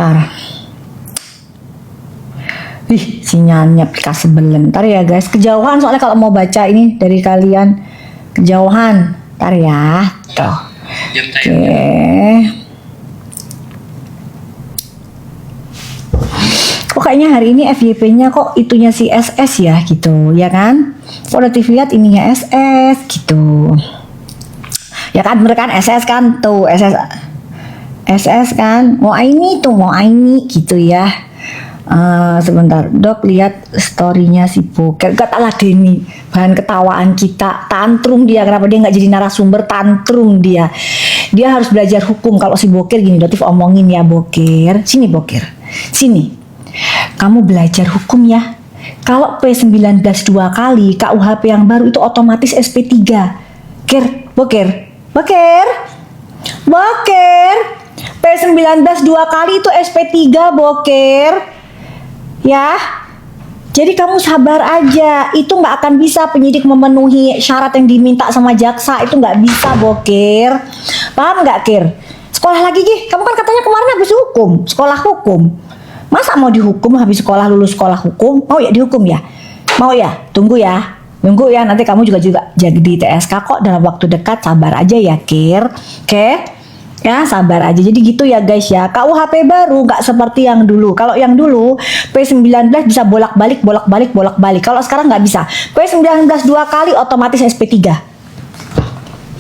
Bentar. Ih, sinyalnya aplikasi bentar ya guys. Kejauhan soalnya kalau mau baca ini dari kalian. Kejauhan. Bentar ya. Tuh. Oke. Kok kayaknya hari ini FYP-nya kok itunya si SS ya gitu, ya kan? Kok udah TV lihat ininya SS gitu. Ya kan bener kan SS kan tuh SS kan mau ini gitu ya. Sebentar Dok, lihat storynya si Boker, gak tak ladeni bahan ketawaan kita, tantrum dia. Kenapa dia nggak jadi narasumber? Tantrum dia harus belajar hukum. Kalau si Boker gini, Dotif omongin ya Boker, sini Boker, sini kamu belajar hukum ya. Kalau P19 2 kali KUHP yang baru itu otomatis SP3. Boker P19 2 kali itu SP3 Boker ya. Jadi kamu sabar aja, itu nggak akan bisa penyidik memenuhi syarat yang diminta sama jaksa, itu nggak bisa Boker. Paham nggak Kir? Sekolah lagi Gih, kamu kan katanya kemarin habis hukum, sekolah hukum. Masa mau dihukum habis sekolah, lulus sekolah hukum? Mau ya dihukum ya? Mau ya? Tunggu ya, nanti kamu juga jadi di TSK kok dalam waktu dekat. Sabar aja ya Kir. Oke? Ya sabar aja. Jadi gitu ya guys ya. KUHP baru nggak seperti yang dulu. Kalau yang dulu P19 bisa bolak-balik. Kalau sekarang nggak bisa. P19 2 kali otomatis SP3.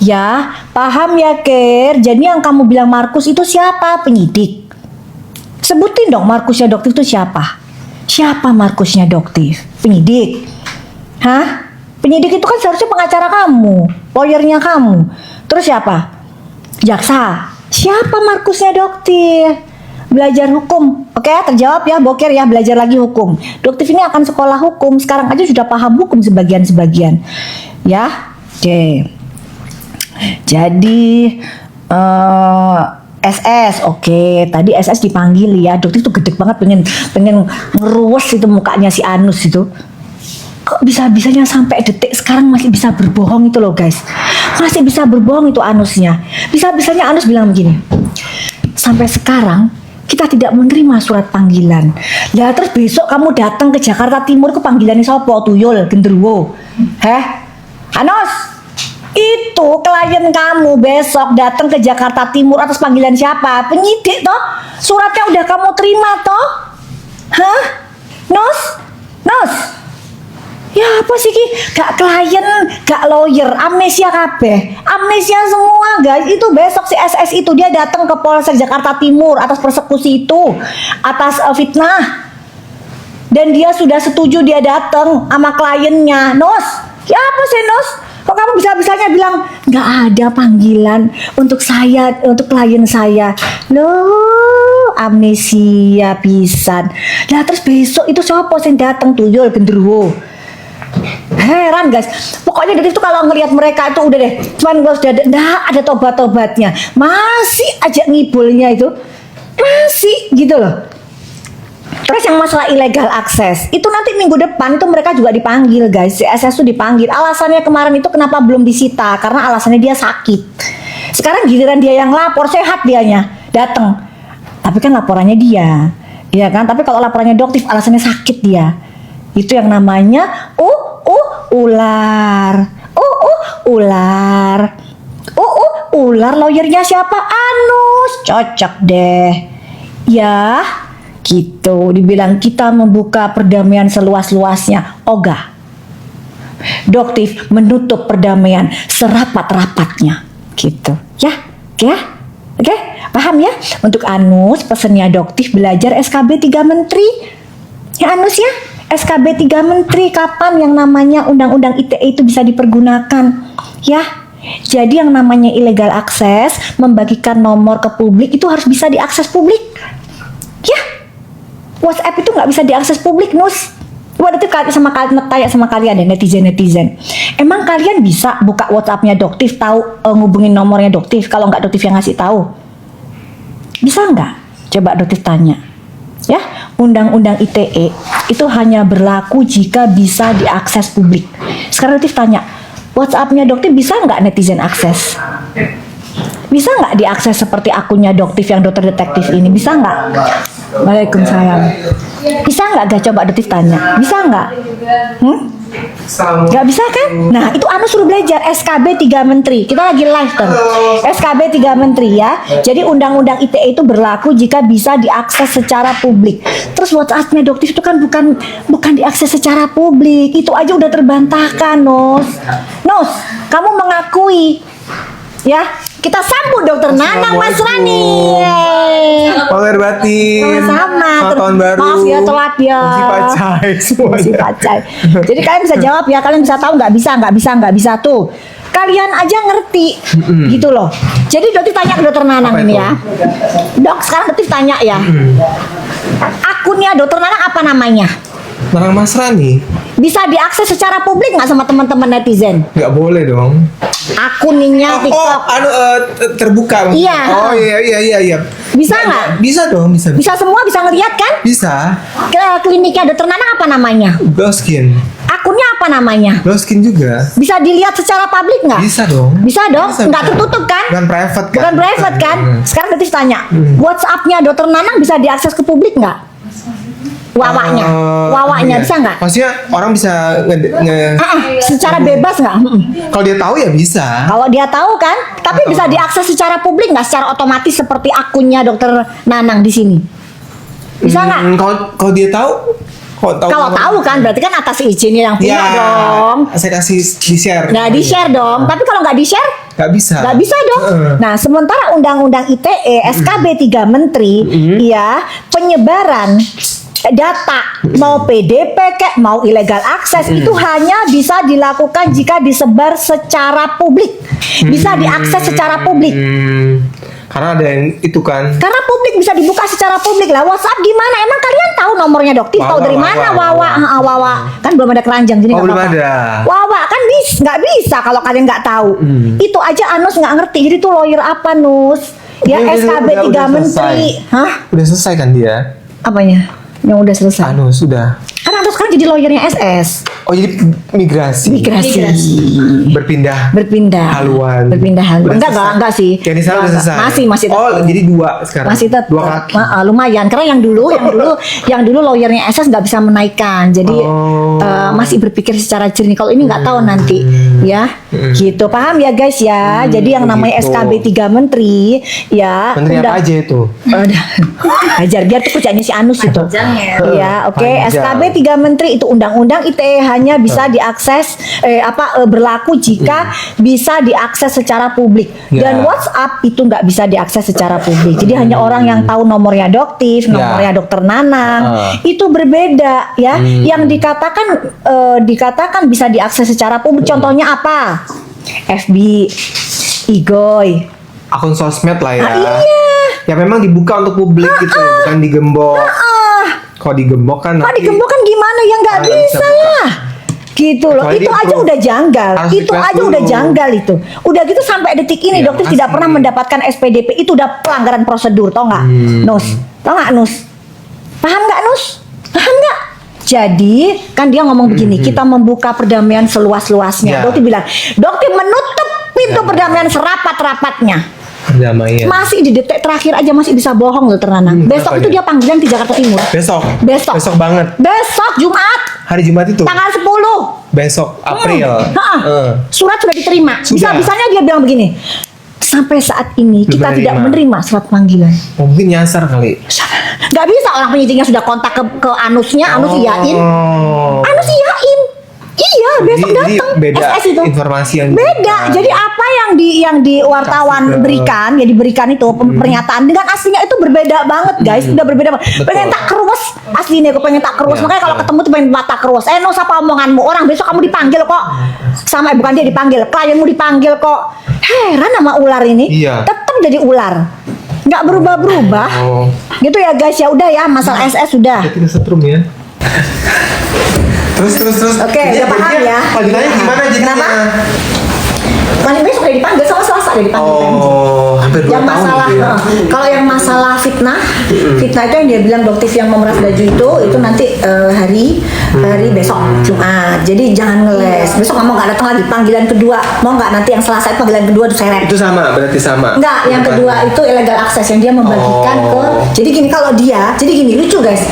Ya, paham ya Kir? Jadi yang kamu bilang Markus itu siapa? Penyidik. Sebutin dong Markusnya Doktif itu siapa? Siapa Markusnya Doktif? Penyidik. Hah? Penyidik itu kan seharusnya pengacara kamu, lawyernya kamu. Terus siapa? Jaksa. Siapa Markusnya Doktif? Belajar hukum. Oke, terjawab ya Boker ya, belajar lagi hukum. Doktif ini akan sekolah hukum. Sekarang aja sudah paham hukum sebagian-sebagian. Ya. Oke. Jadi SS, oke. Tadi SS dipanggil ya. Dokter itu gede banget, pengen ngeruwes itu mukanya si Anus itu. Kok bisa-bisanya sampai detik sekarang masih bisa berbohong itu loh guys. Masih bisa berbohong itu Anusnya. Bisa-bisanya Anus bilang begini. Sampai sekarang kita tidak menerima surat panggilan. Lah terus besok kamu datang ke Jakarta Timur ke panggilannya sopo? Tuyul, genderuwo. Anus, itu klien kamu besok datang ke Jakarta Timur atas panggilan siapa? Penyidik toh? Suratnya udah kamu terima toh? Hah? Nos? Ya apa sih Ki? Gak klien, gak lawyer, amnesia kabeh. Amnesia semua guys. Itu besok si SS itu dia datang ke Polsek Jakarta Timur atas persekusi itu, atas fitnah. Dan dia sudah setuju dia datang sama kliennya. Nos? Ya apa sih Nos? Kok kamu bisa-bisanya bilang nggak ada panggilan untuk saya, untuk klien saya? Loh, amnesia pisan. Nah terus besok itu siapa yang datang? Tuyul, genderuwo. Heran guys. Pokoknya dari itu kalau ngelihat mereka itu udah deh, cuman gue sudah ada tobat-tobatnya, masih aja ngibulnya itu, masih gitu loh. Terus yang masalah illegal akses itu nanti minggu depan itu mereka juga dipanggil guys. Si SS itu dipanggil. Alasannya kemarin itu kenapa belum disita? Karena alasannya dia sakit. Sekarang giliran dia yang lapor, sehat dianya datang. Tapi kan laporannya dia, ya kan? Tapi kalau laporannya Doktif alasannya sakit dia. Itu yang namanya ular. Ular lawyernya siapa? Anus. Cocok deh. Ya. Gitu, dibilang kita membuka perdamaian seluas-luasnya. Ogah. Doktif menutup perdamaian serapat-rapatnya. Gitu. Ya. Oke? Paham ya? Untuk Anus, pesennya Doktif belajar SKB 3 Menteri. Ya Anus ya? SKB 3 Menteri kapan yang namanya Undang-Undang ITE itu bisa dipergunakan? Ya. Jadi yang namanya illegal akses, membagikan nomor ke publik itu harus bisa diakses publik. Ya. WhatsApp itu nggak bisa diakses publik, Nus. Waktu itu tanya sama kalian deh, netizen. Emang kalian bisa buka WhatsApp-nya Doktif, tahu ngubungin nomornya Doktif, kalau nggak Doktif yang ngasih tahu? Bisa nggak? Coba Doktif tanya. Ya, Undang-Undang ITE itu hanya berlaku jika bisa diakses publik. Sekarang Doktif tanya, WhatsApp-nya Doktif bisa nggak netizen akses? Bisa nggak diakses seperti akunnya Doktif yang dokter detektif ini? Bisa nggak? Waalaikumsalam. Bisa nggak gak coba detik tanya? Bisa nggak? Nggak bisa kan? Nah itu Anu suruh belajar SKB 3 Menteri. Kita lagi live kan? SKB 3 Menteri ya. Jadi Undang-Undang ITE itu berlaku jika bisa diakses secara publik. Terus WhatsApp Medoktif itu kan bukan diakses secara publik. Itu aja udah terbantahkan, Nus. Nus, kamu mengakui ya? Kita sambut Dokter Nanang Masrani. Pamer batin. Sama-sama. Tahun baru. Maaf ya telat ya. Masih pacai semuanya. Masih pacai. Jadi kalian bisa jawab ya, kalian bisa tahu nggak bisa tuh. Kalian aja ngerti gitu loh. Jadi Dokter tanya ke Dokter Nanang Apa ini itu? ya. Dok, sekarang Dokter tanya ya. Akunnya Dokter Nanang apa namanya? Nanang Masrani Bisa diakses secara publik nggak sama teman-teman netizen? nggak boleh dong. Akunnya TikTok. Terbuka maksudnya. Iya. Oh iya. Bisa nggak? Bisa dong, bisa. Bisa semua, bisa ngeliat kan? Bisa. Kliniknya Dokter Nanang apa namanya? Bloskin. Akunnya apa namanya? Bloskin juga. Bisa dilihat secara publik nggak? Bisa dong. Bisa dong, Bisa, nggak bisa. tertutup kan? Bukan private kan? Bukan private kan? Sekarang nanti tanya, WhatsApp-nya Dokter Nanang bisa diakses ke publik nggak? Wawaknya, Iya. bisa nggak? Maksudnya orang bisa Secara bebas nggak? kalau dia tahu ya bisa. Kalau dia tahu kan, tapi bisa diakses secara publik nggak? Secara otomatis seperti akunnya Dokter Nanang di sini, bisa nggak? Kalau dia tahu, Kalau tahu kan, berarti kan atas izinnya yang punya ya, dong. saya kasih di share. Nggak di-share dong. Tapi kalau nggak di-share, Nggak bisa. nggak bisa dong. Nah, sementara Undang-Undang ITE SKB 3 Menteri, ya penyebaran data mau PDP kek mau ilegal akses itu hanya bisa dilakukan jika disebar secara publik, bisa diakses secara publik. Karena ada yang itu kan. Karena publik bisa dibuka secara publik lah. WhatsApp gimana? Emang kalian tahu nomornya Dokter? Tahu dari mana? Wawa. Kan belum ada keranjang jadi nggak belum apa-apa. ada. Wawa kan nggak bisa kalau kalian nggak tahu. Itu aja Anus nggak ngerti. Jadi tuh lawyer apa Nus? Ya Udah SKB 3 selesai. Menteri. Hah? Udah selesai kan dia? Apanya? Yang udah selesai. Sudah. Kan Anus sekarang jadi lawyernya SS. Oh jadi migrasi. Berpindah. Haluan. Berpindah haluan. Udah Enggak sih. Yang di sana udah selesai. Masih Oh, tetap. jadi 2 sekarang. Masih tetap. 2 kaki. Lumayan karena yang dulu lawyernya SS nggak bisa menaikkan. Jadi masih berpikir secara jernih. Kalau ini nggak tahu nanti ya. Gitu. Paham ya guys ya. Jadi yang namanya gitu. SKB 3 Menteri ya. Menteri apa aja itu? Ajar biar tuh kerjanya si Anus itu. Ya, oke. Panjang. SKB 3 Menteri itu Undang-Undang ITE hanya bisa diakses berlaku jika bisa diakses secara publik. Dan WhatsApp itu nggak bisa diakses secara publik. Jadi hanya orang yang tahu nomornya Doktif, nomornya Dokter Nanang, itu berbeda ya. Yang dikatakan bisa diakses secara publik. Contohnya apa? FB, Igoy. Akun sosmed lah ya. Iya. Ya memang dibuka untuk publik gitu loh, bukan digembok. Kalau digembok kan Pak nanti digembok kan gimana ya nggak nggak bisa bisa buka. lah. Gitu loh. Kecuali Itu di aja approve. udah janggal. Harus Itu request aja udah dulu. janggal itu. Udah gitu sampai detik ini Iya, Dokter tidak pasti. pernah mendapatkan SPDP. Itu udah pelanggaran prosedur, tau nggak? Nus, tau nggak Nus? Paham nggak Nus? Paham nggak? Jadi kan dia ngomong begini, kita membuka perdamaian seluas-luasnya. Ya. Dokter bilang, Dokter menutup pintu perdamaian serapat-rapatnya. perdamaian. Masih di detik terakhir aja masih bisa bohong loh Nanang. Besok kenapa itu dia? dia panggilan di Jakarta Timur. Besok. Besok. Besok banget. Besok Jumat Hari Jumat itu. tanggal 10. Besok April. Surat sudah diterima. Sudah. Bisa-bisanya dia bilang begini. Sampai saat ini Belum kita tidak menerima. menerima surat panggilan. Oh, mungkin nyasar kali. Gak bisa orang penyidiknya sudah kontak ke Anusnya, Anus iyain. Oh. Anus iyain. Iya, besok Jadi datang. beda SS itu. informasi yang Beda. diberikan. Jadi apa yang di wartawan Kasih ke- berikan, ya diberikan itu pernyataan dengan aslinya itu berbeda banget, guys. Udah berbeda banget. Betul. Pengen tak keruas aslinya, aku pengen tak keruas. Iya, Makanya kalau betul. ketemu tuh pengen tak keruas. Nus apa omonganmu? Orang besok kamu dipanggil kok. Sama bukan dia dipanggil, klienmu dipanggil kok. Heran sama ular ini. Iya. Tetap jadi ular. Nggak berubah-berubah. Oh. Gitu ya guys, ya udah ya masalah SS sudah. Kita setrum ya. terus. Oke, Jadi udah paham jadinya ya. Lanjutannya gimana jadinya? Kenapa? Masih besok udah dipanggil, sama Selasa udah dipanggil. Oh, hampir 2 Yang tahun masalah, gitu ya. kalau yang masalah fitnah itu yang dia bilang doktif yang memeras baju itu nanti hari besok Jumat. Jadi jangan ngeles. Besok kamu nggak datang lagi panggilan kedua. Mau nggak nanti yang Selasa itu panggilan kedua tuh seret. Itu sama, berarti sama. Enggak, yang kedua itu illegal access yang dia membagikan ke. Jadi gini jadi gini lucu guys.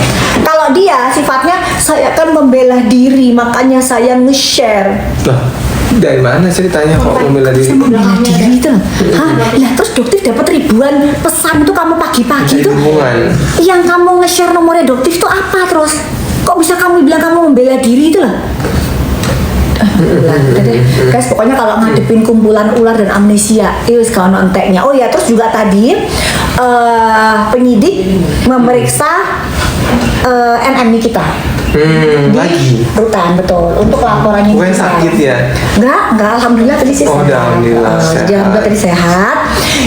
Kalau dia sifatnya saya akan membela diri, makanya saya nge-share. Lah, dari mana ceritanya kok membela diri? Membela diri itu. Hah? Lah terus doktif dapat ribuan pesan itu kamu pagi-pagi Dari itu. hubungan. Yang kamu nge-share nomornya doktif itu apa terus? Kok bisa kamu bilang kamu membela diri itu lah? Udah deh. Guys, pokoknya kalau ngadepin kumpulan ular dan amnesia itu kalau enteknya. Oh ya, terus juga tadi penyidik memeriksa NMI kita di Lagi. rutan, betul, untuk laporannya. Gue sakit ya? Enggak, alhamdulillah tadi sih Oh, sehat. alhamdulillah, sehat. Jadi alhamdulillah tadi sehat.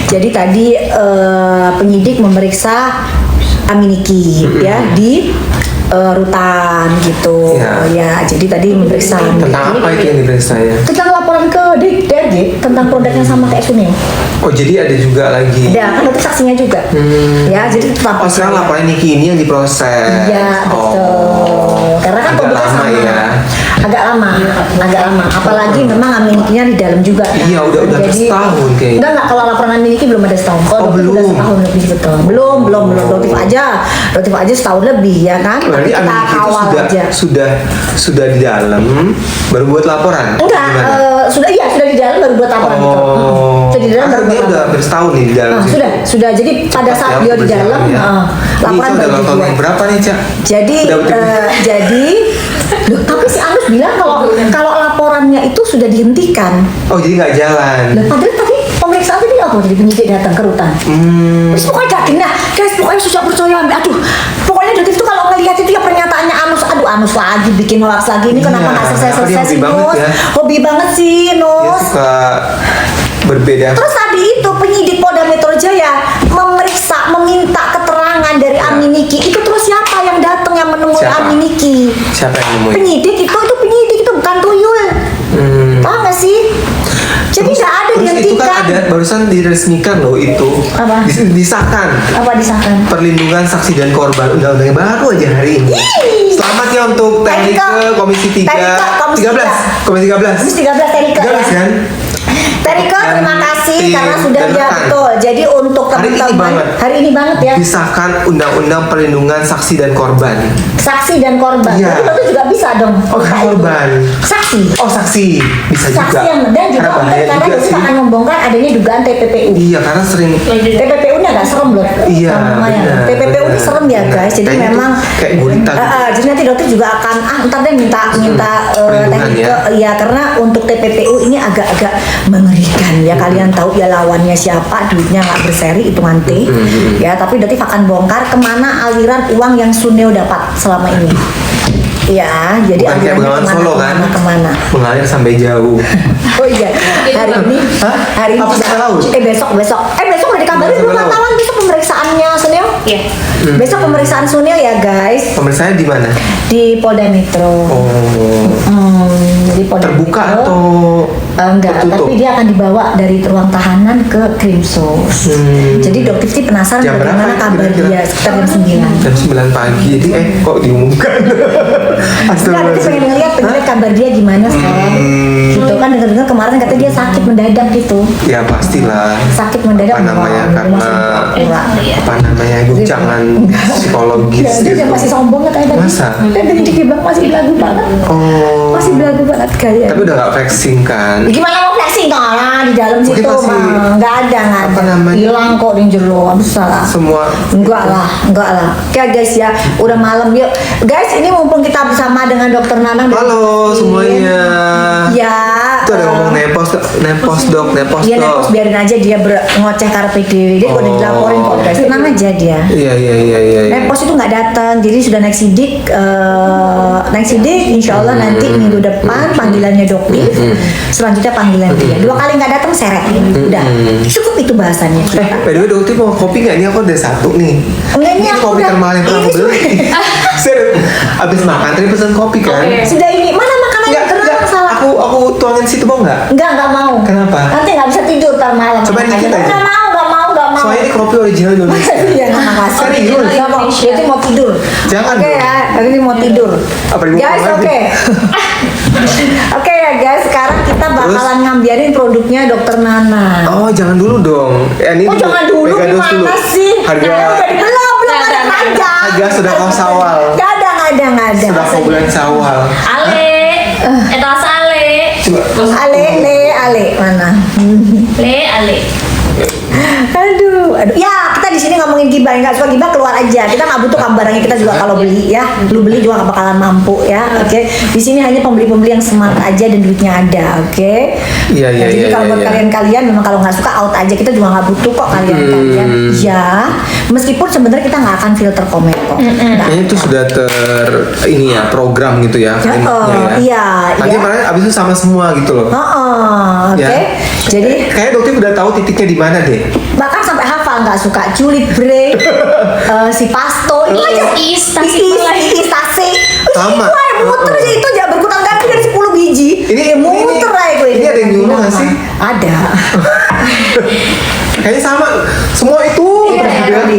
Jadi tadi penyidik memeriksa Aminiki ya di rutan gitu. Ya, jadi tadi memeriksa Tentang apa itu yang diperiksa ya? tentang laporan ke DRG tentang produknya sama kayak Sunil. Oh, jadi ada juga lagi. Ada kan itu saksinya juga. Ya, jadi tetap. Oh, sekarang laporan Niki ini yang diproses. Iya, betul. Karena kan agak produknya lama sama. ya. Agak lama. Apalagi memang Aminikinya di dalam juga. Kan? Iya, udah setahun kayaknya. Enggak, kalau laporan Aminiki belum ada setahun. Kalau dokter belum. udah setahun lebih betul. Belum. Dokter aja setahun lebih ya kan. Berarti Kita Aminiki itu awal aja. sudah di dalam baru buat laporan. Enggak, Gimana? sudah di dalam baru buat laporan itu. Sudah di dalam baru Kan dia buat udah laporan. hampir setahun nih di dalam. situ. Sudah. Jadi pada Cepat saat ya, dia di berjalan dalam, ya. laporan Ini udah baru tahun dibuat. yang berapa nih, Cak? Jadi, Udah betul-betul. loh, tapi si Anus bilang kalau laporannya itu sudah dihentikan. Oh, jadi nggak jalan. Lah padahal tadi pemeriksaan tadi apa? Jadi penyidik datang ke rutan. Terus pokoknya daging nah, guys, pokoknya susah percaya. Aduh, pokoknya detektif itu kalau ngelihat itu ya pernyataannya Anus lagi bikin hoax lagi. Ini kenapa nggak Dia selesai hobi sih, banget Nus? ya. Hobi banget sih, Dia Nus. suka berbeda. Terus tadi itu penyidik Polda Metro Jaya meminta keterangan dari Aminiki. Itu terus siapa yang datang yang menemui Siapa? Aminiki? Siapa yang nemuin? Penyidik itu penyidik itu bukan tuyul. Paham nggak sih? Jadi nggak ada Terus itu kan dihentikan. ada barusan diresmikan loh itu. Apa? Disahkan. Apa disahkan? Perlindungan saksi dan korban undang-undangnya baru aja hari ini. Ih. Selamat ya untuk teknik Terika. Komisi 3 Terika, Komisi 13 Komisi 13 Komisi 13 Terika 13 ya. kan? Terika, Dan terima kasih tim karena sudah dan ya rekan. betul. Jadi untuk Hari ini teman-teman banget. hari ini banget ya. Disahkan undang-undang perlindungan saksi dan korban. Saksi dan korban. Iya. Jadi itu juga bisa dong. Oh, buka itu. korban. Saksi. Oh, saksi bisa Saksi juga. yang dan juga Karena bahaya karena juga itu sih. akan membongkar adanya dugaan TPPU. Iya, karena sering TPPU-nya agak serem loh. Iya, Namanya. benar, TPPU ini benar, serem ya benar. guys. Jadi Kayaknya memang tuh kayak gurita gitu. jadi nanti dokter juga akan ntar deh minta Perlindungan teknik ya. ya karena untuk TPPU ini agak-agak mengerikan ya. Kalian tahu ya lawannya siapa, duitnya nggak berseri itu nanti. Ya, tapi dokter akan bongkar kemana aliran uang yang Suneo dapat selama ini. Ya, jadi bukan kayak alirannya Bengawan Solo kan? kemana. Mengalir sampai jauh. Oh iya, hari ini, Hah? hari ini Apa sampai laut? besok udah dikabarin Sampai belum laut. wartawan besok pemeriksaannya Sunil? Iya. Besok pemeriksaan Sunil ya guys Pemeriksaannya di mana? di Polda Metro. Oh, Di Polda terbuka Metro. atau Enggak, tertutup? tapi dia akan dibawa dari ruang tahanan ke Krimsus. Jadi dokter sih penasaran Jam berapa bagaimana itu kabar kira-kira? dia sekitar jam 9. Jam 9 pagi. Jadi kok diumumkan? Enggak, nanti pengen ngeliat kabar dia gimana sekarang. Gitu kan dengar-dengar kemarin katanya dia sakit mendadak gitu. Ya pastilah. Sakit mendadak Apa namanya? di rumah Karena sakit pura-pura. apa namanya? Guncangan psikologis Dia gitu. masih sombong katanya tadi. Masa? Dan tadi dia bilang masih belagu banget. Oh. Masih belagu banget kalian. Tapi udah gak flexing kan? Gimana mau flexing lah di dalam Mungkin situ masih- mah nggak ada apa namanya? hilang kok di jero bisa lah. Semua Enggak lah. Oke guys ya, udah malam yuk. Guys, ini mumpung kita bersama dengan Dokter Nanang. dari Halo Vaksin. semuanya. Ya. Itu ada ngomong nepos dok. Iya nepos biarin aja dia ngoceh karpe dewe. Dia udah Oh. dilaporin kok guys. Tenang aja dia. Iya. Nepos itu nggak datang, jadi sudah naik sidik. Insya Allah nanti minggu depan panggilannya dokter. Selanjutnya panggilan dia. 2 kali nggak datang seret. Udah cukup itu bahasannya. By the way dokter mau kopi nggak? Ini aku ada 1 nih. Enggak, ini aku kopi udah- termahal yang pernah ini aku beli. Serius. Abis makan tadi pesen kopi kan? Oke. Sudah ini mana makanan yang Enggak. salah. Aku aku tuangin situ mau nggak? Enggak mau. Kenapa? Nanti nggak bisa tidur ntar malam. Coba dikit aja. Nggak mau. Soalnya ini kopi original Indonesia. Iya, makasih. Serius? Nggak mau. Itu mau tidur. Jangan Oke dong. ya, ini mau tidur. Apa dibuka Guys, aja? oke. Oke ya guys, sekarang kita bakalan ngambiarin produknya Dokter Nana. Oh, jangan dulu dong. Ini Oh jangan dulu, gimana sih? Harga Udah belum ada panjang. harga sudah kau sawal. Gak ada. Sudah kau bulan sawal. Ale, etalase Ale, Coba. Ale, mana? Ale. Aduh. Ya, kita di sini ngomongin gibah, nggak suka gibah keluar aja. Kita nggak butuh barangnya kita juga kalau beli ya. Lu beli juga nggak bakalan mampu ya. Oke. Di sini hanya pembeli-pembeli yang smart aja dan duitnya ada. Oke. Iya, Nah, jadi kalau buat kalian-kalian memang kalau nggak suka out aja. Kita juga nggak butuh kok kalian-kalian. Ya. Meskipun sebenarnya kita nggak akan filter komen kok. Nah, Kayaknya itu sudah ini ya program gitu ya. kalimatnya ya. iya. Nanti Iya. kemarin abis itu sama semua gitu loh. Oke. Ya. Jadi Kayak dokter udah tahu titiknya di mana deh. bahkan sampai hafal nggak suka culit break si pasto itu aja Is, tasi Sama. itu aja muter aja itu aja berkutang ganti dari 10 biji Ini- muter ini- aja gue ini ada yang nyuruh nggak sih? ada Kayaknya sama semua itu.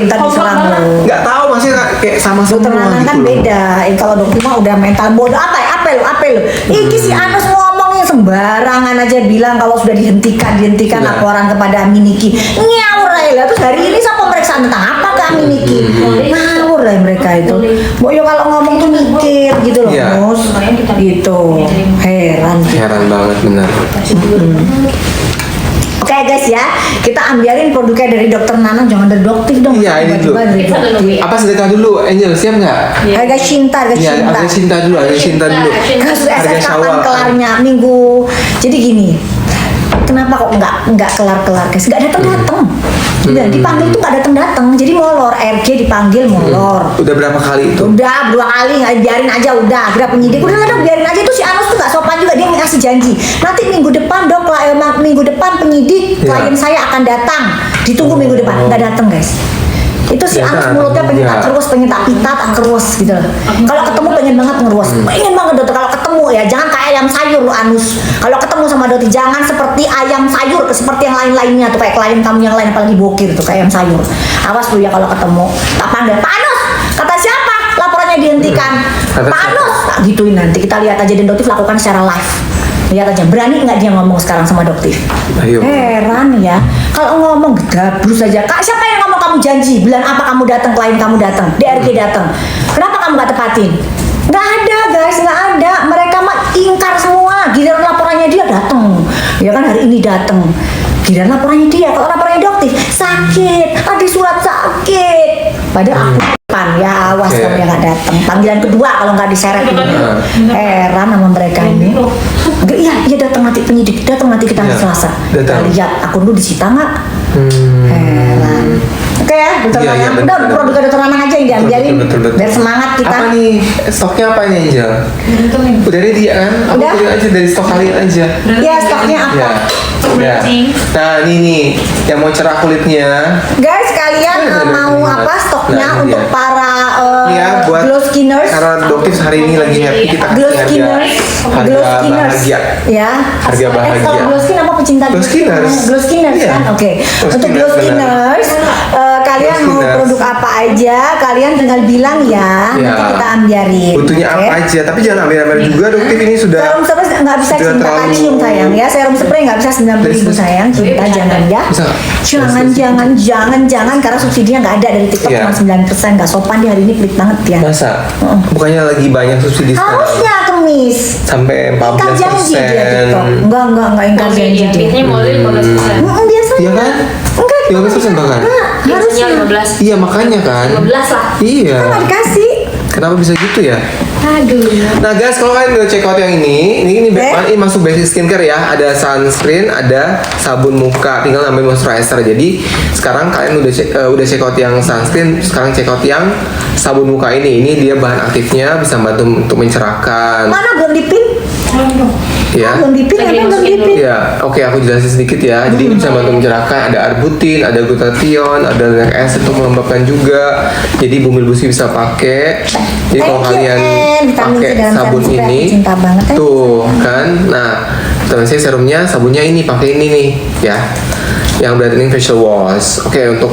ntar diserang lo Nggak tahu maksudnya kayak sama Dokter semua Nanang gitu kan loh. beda. Kalau dokter mah udah mental bodoh apa lo. Iki si Anus ngomongnya sembarangan aja bilang kalau sudah dihentikan Iya. laporan kepada Aminiki. Ngawur aja lah. Terus hari ini saya pemeriksaan tentang apa ke Aminiki? Ngawur lah mereka itu. Mau yo kalau ngomong tuh mikir gitu loh, Iya. Mus. Gitu. Heran. Heran banget benar. Oke guys ya, kita ambilin produknya dari Dokter Nanang, jangan deduktif dong. Iya, ini dulu. Tiba-tiba deduktif. Apa sedekah dulu, Angel siap nggak? Harga cinta. Iya, harga cinta dulu, harga cinta dulu. Kasus Harga SS kapan syawal. kelarnya minggu. Jadi gini, kenapa kok nggak kelar guys? Nggak datang. Udah dipanggil tuh nggak datang. Jadi molor, RG dipanggil molor. Udah berapa kali itu? Udah 2 kali nggak biarin aja udah. Akhirnya penyidik udah dong biarin aja. Tuh si Anus tuh nggak sopan juga, dia ngasih janji. Nanti minggu depan dok, minggu depan penyidik Ya. klien saya akan datang. Ditunggu minggu depan, nggak datang guys. Itu si Nggak Anus datang, mulutnya pengen tak ya. kerus, pengen tak pitat, tak kerus gitu loh. Kalau ketemu pengen banget ngerus, pengen banget dokter. Kalau ketemu ya jangan kayak ayam sayur lu Anus. Kalau ketemu sama Doti jangan seperti ayam sayur, seperti yang lain-lainnya tuh kayak klien kamu yang lain apalagi bokir tuh kayak ayam sayur. Awas lu ya kalau ketemu. Tak panggil Pak Anus. Kata siapa? Laporannya dihentikan. Kata Pak siapa? Anus. Tak gituin nanti kita lihat aja dan Doktif lakukan secara live. Lihat aja berani nggak dia ngomong sekarang sama Doktif. Ayo. Heran ya, kalau ngomong gabrus aja. Kak, siapa yang ngomong kamu janji? Bulan apa kamu datang, klien kamu datang, DRG datang. Kenapa kamu nggak tepatin? Nggak ada guys, nggak ada. Mereka mah ingkar semua. Giliran laporannya dia datang. Ya kan hari ini datang. Giliran laporannya dia, kalau laporannya Doktif sakit, ada surat sakit. Padahal aku depan ya awas Oke. kamu yang nggak datang. Panggilan kedua kalau nggak diseret ini. Heran sama mereka ini. Enggak, iya datang nanti penyidik, datang nanti kita Iya, Selasa. Kita datang. lihat akun lu disita nggak? Hmm. Heran. Oke ya, Dokter Iya, iya, Nanang. betul, Udah betul. produknya Dokter Nanang aja yang diambilin. Betul. Biar semangat kita. Apa nih? Stoknya apa nih Angel? Udah ready ya kan? Aku Udah. pilih aja dari stok kalian aja. Ya stoknya apa? Ya. Ya. Nah ini nih yang mau cerah kulitnya. Guys, kalian mau apa stoknya Nah, ini untuk dia. para Ini ya buat glow skinners? karena Doktif hari ini lagi happy kita Glow kasih skinners, harga glow skinners, bahagia. ya. Harga bahagia. Kalau glow skin apa pecinta Glow skinners. Glow skinners Iya. kan, oke. Glow Untuk glow skinners, skinners, kalian Glow mau skinners. produk apa aja, kalian tinggal bilang ya, Ya. nanti kita ambiarin. Butuhnya oke? apa aja, tapi jangan ambil juga Doktif ini sudah. Serum spray nggak bisa sudah cinta terlalu- cium sayang ya. Serum spray nggak bisa 90.000 Bisa. sayang. Cinta jangan ya. Bisa nggak? Jangan karena subsidinya nggak ada dari TikTok Iya. cuma 9%. Nggak sopan dia hari ini pelit banget ya. Masa? Bukannya lagi banyak subsidi sekarang? Harusnya kemis. Sampai Ingkar janji dia TikTok. Enggak ingkar janji dia. Biasanya mulai 15%. Biasanya. Iya kan? Enggak. 15% bahkan? Biasanya Harusnya. 15. Iya makanya kan. 15 lah. Iya. Kan nggak dikasih. Kenapa bisa gitu ya? Aduh. Nah guys, kalau kalian udah check out yang ini Eh? masuk basic skincare ya. Ada sunscreen, ada sabun muka, tinggal nambahin moisturizer. Jadi sekarang kalian udah check out yang sunscreen, sekarang check out yang sabun muka ini. Ini dia bahan aktifnya bisa membantu untuk mencerahkan. Mana belum dipin? Ya. Belum dipin, Lagi belum masukin dipin. Ya, oke aku jelasin sedikit ya. Jadi ini bisa bantu mencerahkan, ada arbutin, ada glutathione, ada lactic acid untuk melembabkan juga. Jadi Bumil Busi bisa pakai. Jadi kalau Thank you, kalian Anne. Vitamin C pakai dalam sabun serum supaya ini, aku cinta banget. tuh kan. Nah, teman saya serumnya, sabunnya ini pakai ini nih, ya. Yang brightening facial wash. Oke, untuk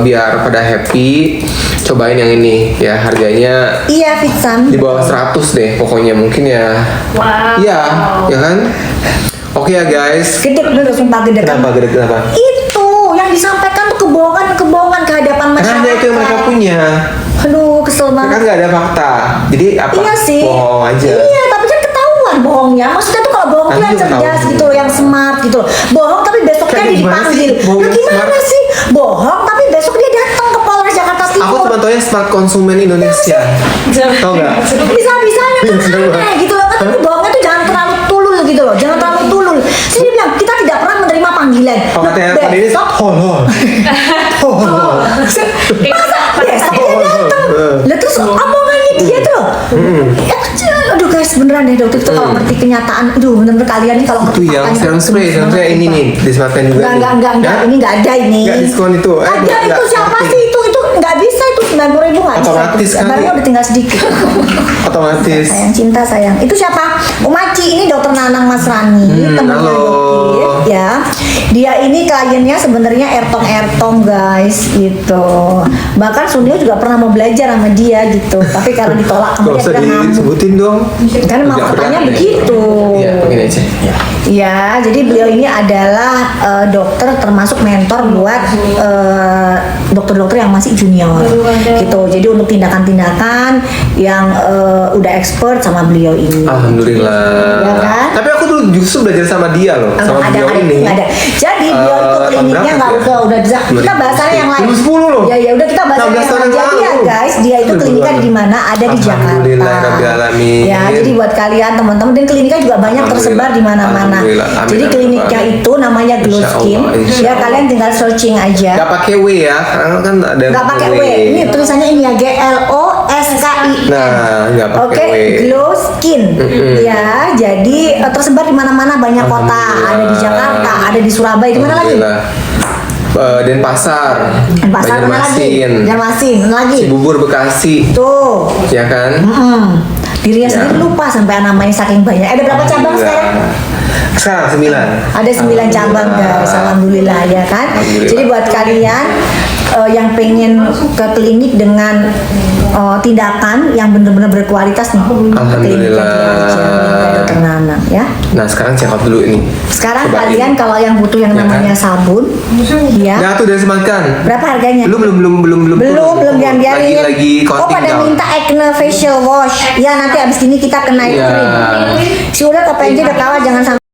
biar pada happy, cobain yang ini ya. Harganya Iya, Fitsam. di bawah 100 deh pokoknya, mungkin ya. Wow. Iya, ya kan? Oke ya guys. Gede bener, sumpah gede. Kenapa gede kenapa? Itu yang disampaikan tuh kebohongan ke hadapan Karena masyarakat. ada itu yang mereka punya. Aduh, kesel Mereka banget. nggak ada fakta. Jadi apa? Iya sih. Bohong aja. Iya, tapi kan ketahuan bohongnya. Maksudnya tuh kalau bohong tuh Nanti yang juga cerdas tahu. gitu loh, yang smart gitu loh. Bohong tapi besoknya Kayak dia gimana dipanggil. sih? Bohong Lu yang gimana smart? sih? Bohong tapi besok dia datang ke Polres Jakarta Aku Timur. cuma taunya smart konsumen Indonesia. Tau nggak? Bisa-bisanya kan aneh gitu loh. Kan tapi bohongnya tuh jangan terlalu tulul gitu loh. Jangan terlalu tulul. Terus dia bilang, kita tidak pernah menerima panggilan. Oh katanya Loh, tadi ini besok holol. Holol. Masa besok dia datang. Lah terus omongannya dia tuh. Aduh guys, beneran deh dokter itu kalau ngerti kenyataan. Aduh, bener-bener kalian nih kalau Itu ngerti yang faktanya serum tuh spray, gemes serum spray banget, ini sumpah. nih, disematkan juga nih. Enggak, Ya? ini enggak ada ini. Nggak diskon itu. Ada nggak- itu nggak siapa ngerti. sih itu enggak bisa itu 90.000 enggak bisa. Otomatis kan? Barangnya udah tinggal sedikit. Otomatis. Sayang, cinta sayang. Itu siapa? Umaci, ini dokter Nanang Mas Rani, temennya halo. Dokit ya. Dia ini kliennya sebenarnya ertong guys gitu. Bahkan Sunil juga pernah mau belajar sama dia gitu. Tapi karena ditolak sama Gak dia usah bilang ngamuk. disebutin dong. Kan emang Agak faktanya berat deh. begitu. Iya, begini aja. Ya, jadi beliau ini adalah dokter termasuk mentor buat dokter-dokter yang masih junior gitu. Jadi untuk tindakan-tindakan yang udah expert sama beliau ini. Alhamdulillah. Ya kan? Tapi aku dulu justru belajar sama dia loh, sama ada, beliau ini. nggak ada. Jadi beliau itu tahun kliniknya berapa nggak ya? udah kita bahasanya yang lain. 2010 loh. Ya udah kita bahas 16 yang tahun lain. yang Jadi ya lalu. guys, dia itu kliniknya di mana? Ada di Jakarta. Alhamdulillahirrahmanirrahim. Ya, jadi buat kalian teman-teman dan kliniknya juga banyak tersebar di mana-mana. Alhamdulillah. Amin, Jadi amin, kliniknya amin. itu namanya Glow Insya Skin. Allah, insya Ya Allah. kalian tinggal searching aja. Gak pakai W ya, karena kan ada yang Nggak pakai W. Ini tulisannya ini ya GLOSKI. Nah, nggak pakai Oke, W. Glow Skin. Ya, jadi tersebar di mana-mana, banyak kota. Alhamdulillah. Ada di Jakarta, ada di Surabaya, di mana lagi? Alhamdulillah. Denpasar, Pasar mana lagi? Banjarmasin, Banjarmasin, mana lagi? Cibubur, Bekasi, Tuh. ya kan? Dirinya Ya. sendiri lupa sampai namanya saking banyak. Ada berapa cabang sekarang? Sekarang 9. Ada 9 cabang guys, alhamdulillah ya kan. Alhamdulillah. Jadi buat kalian yang pengen ke klinik dengan tindakan yang benar-benar berkualitas nih, ke kliniknya dia aja, yang kayak Dokter Nanang ya. Nah sekarang check out dulu ini. Sekarang Cobain. kalian kalau yang butuh yang Ya kan? namanya sabun, ya. Nah tuh udah sematkan. Berapa harganya? Belum belum diambilin. Lagi Oh coating pada down. minta acne facial wash. Ya nanti abis ini kita kena Iya. krim. Si udah ke PNJ udah kalah jangan sampai